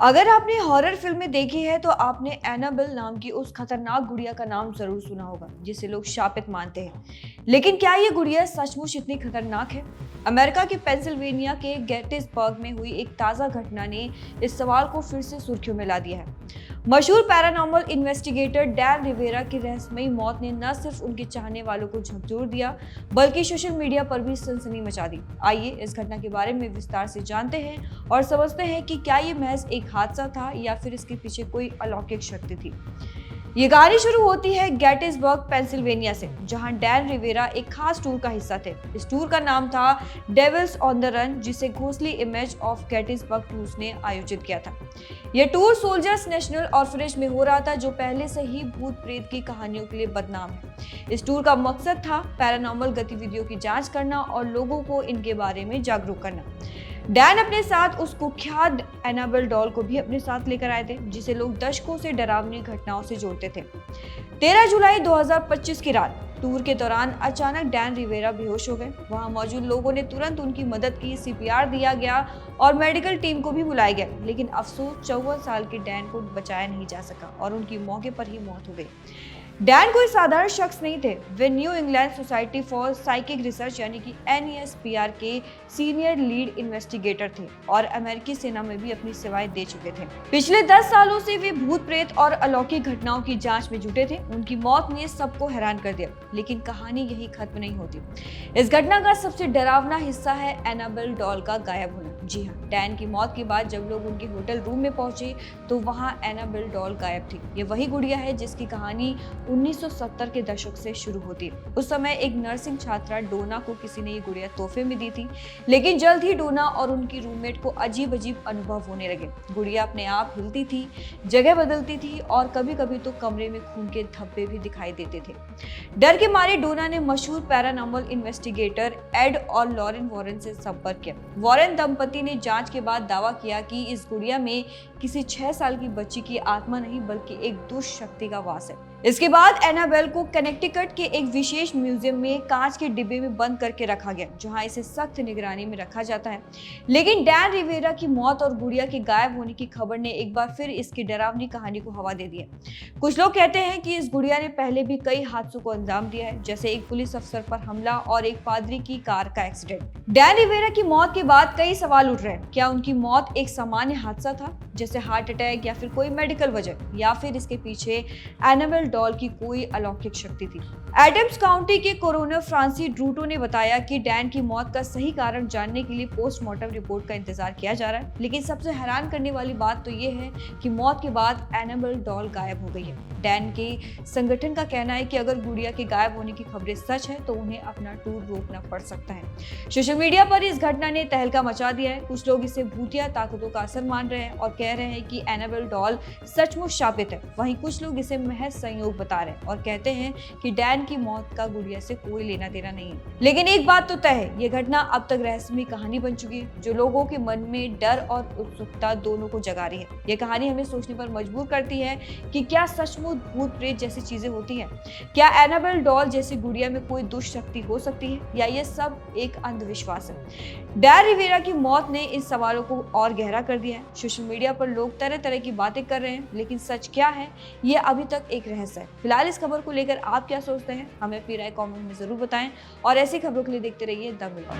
अगर आपने हॉरर फिल्में देखी है तो आपने एनाबेल नाम की उस खतरनाक गुड़िया का नाम जरूर सुना होगा जिसे लोग शापित मानते हैं। लेकिन क्या ये गुड़िया सचमुच इतनी खतरनाक है? अमेरिका के पेंसिल्वेनिया के गेटिसबर्ग में हुई एक ताजा घटना ने इस सवाल को फिर से सुर्खियों में ला दिया है। मशहूर पैरानॉर्मल इन्वेस्टिगेटर डैन रिवेरा की रहस्यमयी मौत ने न सिर्फ उनके चाहने वालों को झकझोर दिया बल्कि सोशल मीडिया पर भी सनसनी मचा दी। आइए इस घटना के बारे में विस्तार से जानते हैं और समझते हैं कि क्या ये महज एक हादसा था या फिर इसके पीछे कोई अलौकिक शक्ति थी। ये कहानी शुरू होती है गेटिसबर्ग पेंसिल्वेनिया से, जहां डैन रिवेरा एक खास टूर का हिस्सा थे। इस टूर का नाम था डेविल्स ऑन द रन, जिसे घोंसली इमेज ऑफ गेटिसबर्ग टूर्स ने आयोजित किया था। यह टूर सोल्जर्स नेशनल ऑर्फनेज में हो रहा था, जो पहले से ही भूत प्रेत की कहानियों के लिए बदनाम है। इस टूर का मकसद था पैरानॉर्मल गतिविधियों की जांच करना और लोगों को इनके बारे में जागरूक करना। डैन अपने साथ उस कुख्यात एनाबेल डॉल को भी अपने साथ लेकर आए थे, जिसे लोग दशकों से डरावनी घटनाओं से जोड़ते थे। 13 जुलाई 2025 की रात टूर के दौरान अचानक डैन रिवेरा बेहोश हो गए। वहां मौजूद लोगों ने तुरंत उनकी मदद की, सीपीआर दिया गया और मेडिकल टीम को भी बुलाया गया। लेकिन अफसोस 54 साल के डैन को बचाया नहीं जा सका और उनकी मौके पर ही मौत हो गई। डैन कोई साधारण शख्स नहीं थे। वे new England society for psychic research यानी कि NESPR के सीनियर लीड इन्वेस्टिगेटर थे और अमेरिकी सेना में भी अपनी सेवाएं दे चुके थे। पिछले 10 सालों से वे भूत प्रेत और अलौकिक घटनाओं की जांच में जुटे थे। उनकी मौत ने सबको हैरान कर दिया, लेकिन कहानी यही खत्म नहीं होती। इस घटना का सबसे डरावना हिस्सा है एनाबेल डॉल का गायब होना। जी हाँ, डैन की मौत के बाद जब लोग उनके होटल रूम में पहुंचे तो वहां एनाबेल डॉल गायब थी। ये वही गुड़िया है जिसकी कहानी 1970 के दशक से शुरू होती है। उस समय एक नर्सिंग छात्रा डोना को किसी ने ये गुड़िया तोहफे में दी थी, लेकिन जल्द ही डोना और उनकी रूममेट को अजीब अजीब अनुभव होने लगे। गुड़िया अपने आप हिलती थी, जगह बदलती थी और कभी कभी तो कमरे में खून के धब्बे भी दिखाई देते थे। डर के मारे डोना ने मशहूर पैरानॉर्मल इन्वेस्टिगेटर एड और लॉरेन वॉरेन से संपर्क किया। वॉरेन दंपति ने जांच के बाद दावा किया कि इस गुड़िया में किसी 6 साल की बच्ची की आत्मा नहीं बल्कि एक दुष्ट शक्ति का वास है। इसके बाद एनाबेल को कनेक्टिकट के एक विशेष म्यूजियम में कांच के डिब्बे में बंद करके रखा गया, जहां इसे सख्त निगरानी में रखा जाता है। लेकिन डैन रिवेरा की मौत और गुड़िया के गायब होने की खबर ने एक बार फिर इसकी डरावनी कहानी को हवा दे दी है। कुछ लोग कहते हैं कि इस गुड़िया ने पहले भी कई हादसों को अंजाम दिया है, जैसे एक पुलिस अफसर पर हमला और एक पादरी की कार का एक्सीडेंट। डैन रिवेरा की मौत के बाद कई सवाल उठ रहे हैं। क्या उनकी मौत एक सामान्य हादसा था, जैसे हार्ट अटैक, या फिर कोई मेडिकल वजह, या फिर इसके पीछे एनाबेल डॉल की कोई अलौकिक शक्ति थी? एडम्स काउंटी के कोरोनर फ्रांसी ड्रूटो ने बताया कि डैन की मौत का सही कारण जानने के लिए पोस्टमार्टम रिपोर्ट का इंतजार किया जा रहा है। लेकिन सबसे हैरान करने वाली बात तो ये है कि मौत के बाद एनाबेल डॉल गायब हो गई है। डैन के संगठन का कहना है कि अगर गुड़िया के गायब होने की खबरें सच है तो उन्हें अपना टूर रोकना पड़ सकता है। सोशल मीडिया पर इस घटना ने तहलका मचा दिया है। कुछ लोग इसे भूतिया ताकतों का असर मान रहे हैं और कह रहे हैं कि एनाबेल डॉल सचमुच शापित है। वहीं कुछ लोग इसे महज संयोग बता रहे हैं और कहते हैं कि डैन की मौत का गुड़िया से कोई लेना देना नहीं है। लेकिन एक बात तो तय है, ये घटना अब तक रहस्यमयी कहानी बन चुकी है, जो लोगों के मन में डर और उत्सुकता दोनों को जगा रही है। ये कहानी हमें सोचने पर मजबूर करती है कि क्या सचमुच भूत प्रेत जैसी चीजें होती हैं? क्या एनाबेल डॉल जैसी गुड़िया में कोई दुष्ट शक्ति हो सकती है, या ये सब एक अंधविश्वास है? डैन रिवेरा की मौत ने इन सवालों को और गहरा कर दिया है। सोशल मीडिया पर लोग तरह तरह की बातें कर रहे हैं, लेकिन सच क्या है ये अभी तक एक रहस्य है। फिलहाल इस खबर को लेकर आप क्या सोचते हैं, हमें अपनी राय कमेंट में जरूर बताएं और ऐसी खबरों के लिए देखते रहिए द मिरर।